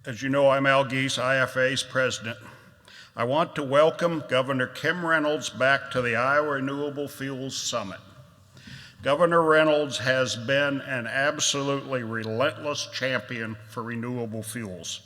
As you know, I'm Al Geese, IFA's president. I want to welcome Governor Kim Reynolds back to the Iowa Renewable Fuels Summit. Governor Reynolds has been an absolutely relentless champion for renewable fuels.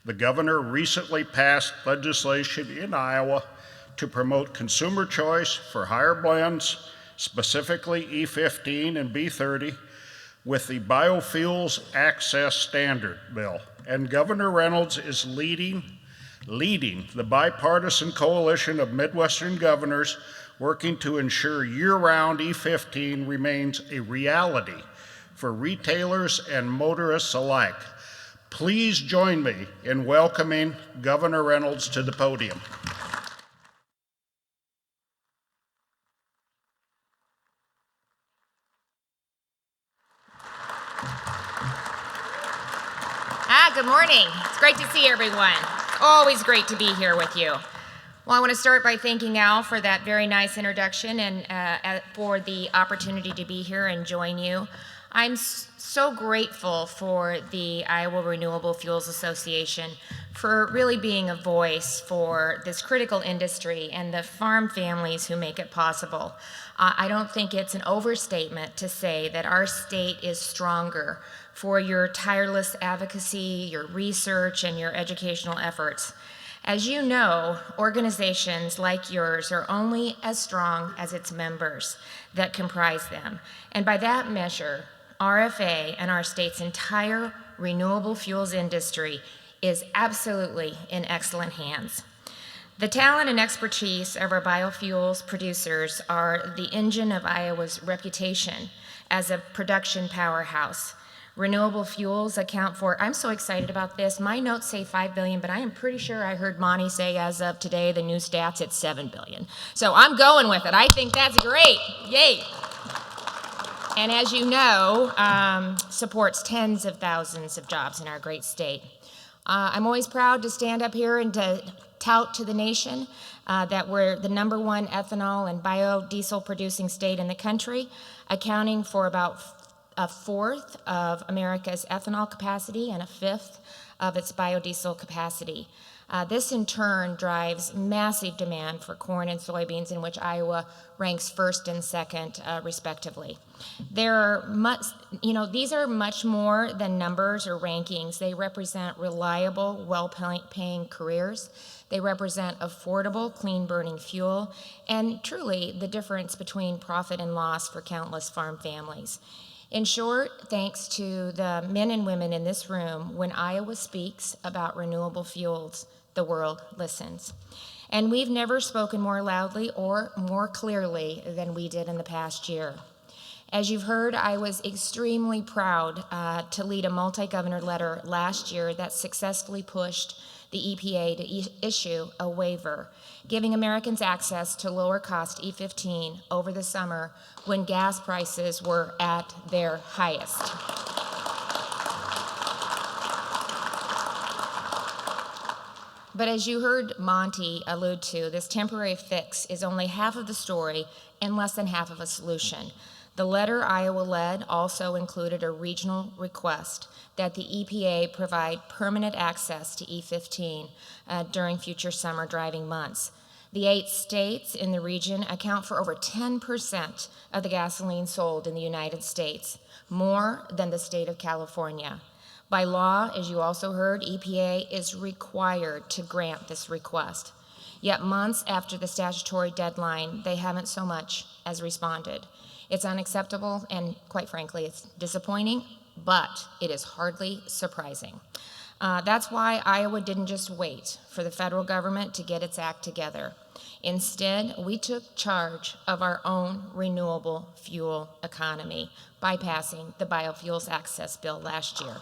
The governor recently passed legislation in Iowa to promote consumer choice for higher blends, specifically E15 and B30, with the Biofuels Access Standard Bill. And Governor Reynolds is leading the bipartisan coalition of Midwestern governors working to ensure year-round E15 remains a reality for retailers and motorists alike. Please join me in welcoming Governor Reynolds to the podium. Good morning. It's great to see everyone. Always great to be here with you. Well, I want to start by thanking Al for that very nice introduction and for the opportunity to be here and join you. I'm so grateful for the Iowa Renewable Fuels Association for really being a voice for this critical industry and the farm families who make it possible. I don't think it's an overstatement to say that our state is stronger for your tireless advocacy, your research, and your educational efforts. As you know, organizations like yours are only as strong as its members that comprise them. And by that measure, RFA and our state's entire renewable fuels industry is absolutely in excellent hands. The talent and expertise of our biofuels producers are the engine of Iowa's reputation as a production powerhouse. Renewable fuels account for, I'm so excited about this, my notes say 5 billion, but I am pretty sure I heard Monty say as of today, the new stats, it's 7 billion. So I'm going with it. I think that's great. Yay. And as you know, supports tens of thousands of jobs in our great state. I'm always proud to stand up here and to tout to the nation that we're the #1 ethanol and biodiesel producing state in the country, accounting for about a fourth of America's ethanol capacity and a fifth of its biodiesel capacity. This in turn drives massive demand for corn and soybeans, in which Iowa ranks first and second, respectively. These are much more than numbers or rankings. They represent reliable, well-paying careers. They represent affordable, clean-burning fuel, and truly the difference between profit and loss for countless farm families. In short, thanks to the men and women in this room, when Iowa speaks about renewable fuels, the world listens. And we've never spoken more loudly or more clearly than we did in the past year. As you've heard, I was extremely proud to lead a multi-governor letter last year that successfully pushed the EPA to issue a waiver, giving Americans access to lower cost E15 over the summer when gas prices were at their highest. But as you heard Monty allude to, this temporary fix is only half of the story and less than half of a solution. The letter Iowa led also included a regional request that the EPA provide permanent access to E15 during future summer driving months. The 8 states in the region account for over 10% of the gasoline sold in the United States, more than the state of California. By law, as you also heard, EPA is required to grant this request. Yet months after the statutory deadline, they haven't so much as responded. It's unacceptable, and quite frankly, it's disappointing, but it is hardly surprising. That's why Iowa didn't just wait for the federal government to get its act together. Instead, we took charge of our own renewable fuel economy by passing the Biofuels Access Bill last year.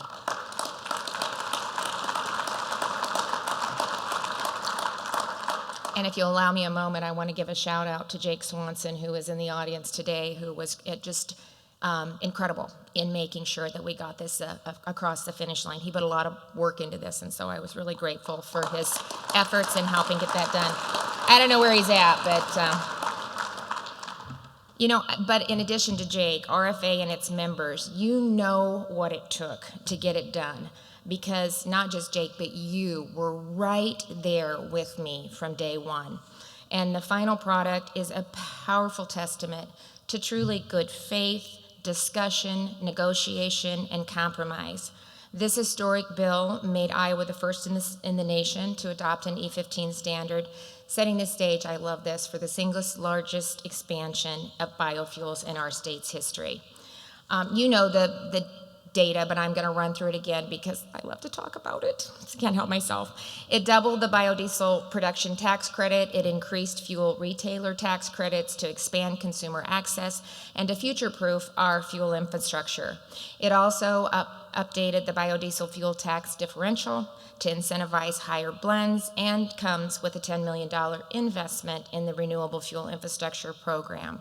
And if you'll allow me a moment, I want to give a shout out to Jake Swanson, who is in the audience today, who was just incredible in making sure that we got this across the finish line. He put a lot of work into this, and so I was really grateful for his efforts in helping get that done. I don't know where he's at, but but in addition to Jake, RFA and its members, you know what it took to get it done. because not just Jake, but you were right there with me from day one. And the final product is a powerful testament to truly good faith, discussion, negotiation, and compromise. This historic bill made Iowa the first in the nation to adopt an E15 standard, setting the stage, I love this, for the single largest expansion of biofuels in our state's history. You know the data, but I'm going to run through it again because I love to talk about it. I can't help myself. It doubled the biodiesel production tax credit. It increased fuel retailer tax credits to expand consumer access and to future-proof our fuel infrastructure. It also updated the biodiesel fuel tax differential to incentivize higher blends and comes with a $10 million investment in the Renewable Fuel Infrastructure Program.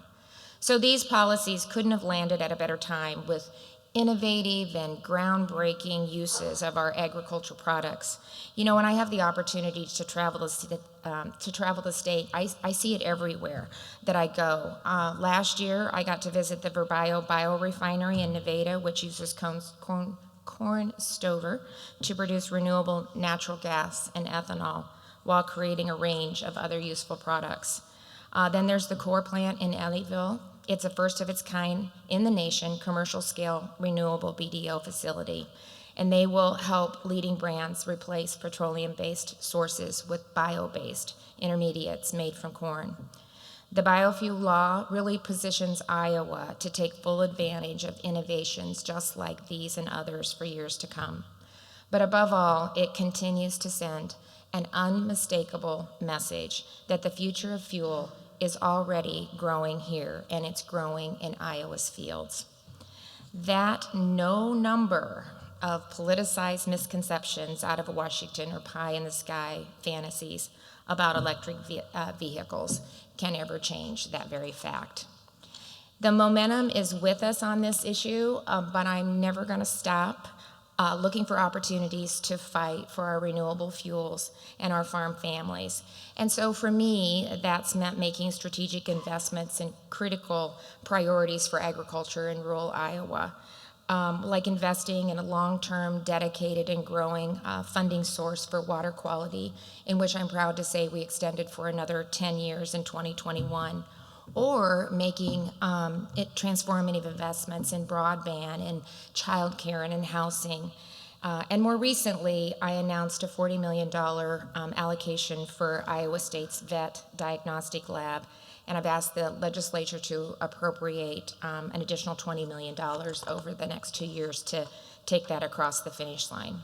So these policies couldn't have landed at a better time with innovative and groundbreaking uses of our agricultural products. You know, when I have the opportunity to travel the state, I see it everywhere that I go. Last year, I got to visit the Verbio biorefinery in Nevada, which uses corn stover to produce renewable natural gas and ethanol while creating a range of other useful products. Then there's the Core plant in Elleyville. It's a first of its kind in the nation, commercial scale renewable BDO facility. And they will help leading brands replace petroleum-based sources with bio-based intermediates made from corn. The biofuel law really positions Iowa to take full advantage of innovations just like these and others for years to come. But above all, it continues to send an unmistakable message that the future of fuel is already growing here, and it's growing in Iowa's fields. That no number of politicized misconceptions out of Washington or pie-in-the-sky fantasies about electric vehicles can ever change that very fact. The momentum is with us on this issue, but I'm never going to stop looking for opportunities to fight for our renewable fuels and our farm families. And so for me, that's meant making strategic investments in critical priorities for agriculture in rural Iowa, like investing in a long-term, dedicated, and growing funding source for water quality, in which I'm proud to say we extended for another 10 years in 2021, or making transformative investments in broadband and childcare and in housing. And more recently, I announced a $40 million allocation for Iowa State's vet diagnostic lab, and I've asked the legislature to appropriate an additional $20 million over the next 2 years to take that across the finish line.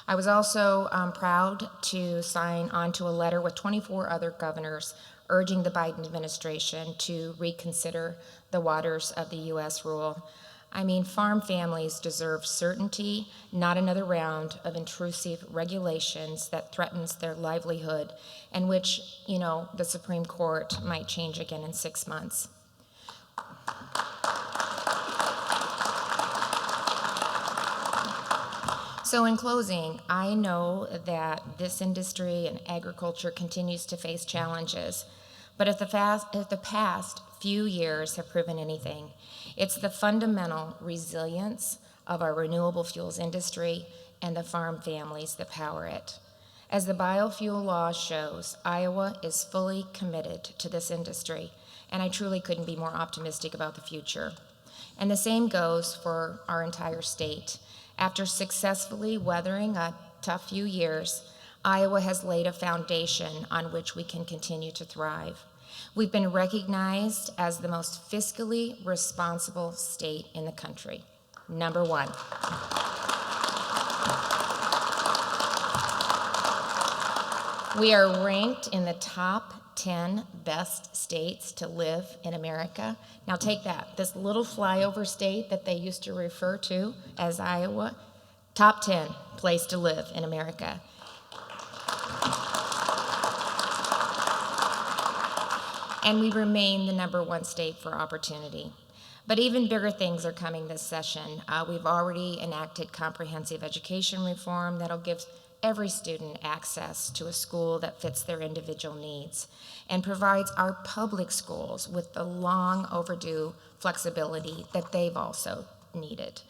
I was also proud to sign onto a letter with 24 other governors urging the Biden administration to reconsider the waters of the U.S. rule. I mean, farm families deserve certainty, not another round of intrusive regulations that threatens their livelihood and which, you know, the Supreme Court might change again in 6 months. So in closing, I know that this industry and agriculture continues to face challenges, but if the past few years have proven anything, it's the fundamental resilience of our renewable fuels industry and the farm families that power it. As the biofuel law shows, Iowa is fully committed to this industry, and I truly couldn't be more optimistic about the future. And the same goes for our entire state. After successfully weathering a tough few years, Iowa has laid a foundation on which we can continue to thrive. We've been recognized as the most fiscally responsible state in the country, #1. We are ranked in the top 10 best states to live in America. Now take that, this little flyover state that they used to refer to as Iowa, top 10 place to live in America. And we remain the #1 state for opportunity. But even bigger things are coming this session. We've already enacted comprehensive education reform that'll give every student access to a school that fits their individual needs and provides our public schools with the long overdue flexibility that they've also needed.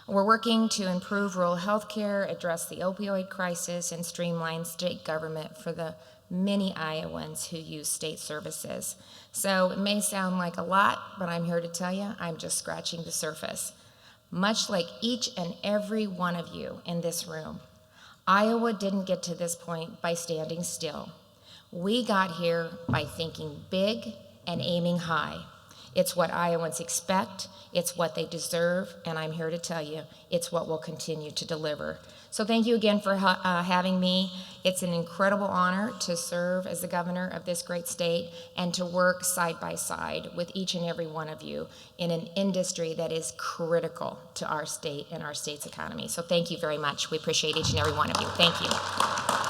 We're working to improve rural health care, address the opioid crisis, and streamline state government for the many Iowans who use state services. So it may sound like a lot, but I'm here to tell you I'm just scratching the surface. Much like each and every one of you in this room, Iowa didn't get to this point by standing still. We got here by thinking big and aiming high. It's what Iowans expect, it's what they deserve, and I'm here to tell you, it's what we'll continue to deliver. So thank you again for having me. It's an incredible honor to serve as the governor of this great state and to work side by side with each and every one of you in an industry that is critical to our state and our state's economy. So thank you very much. We appreciate each and every one of you. Thank you.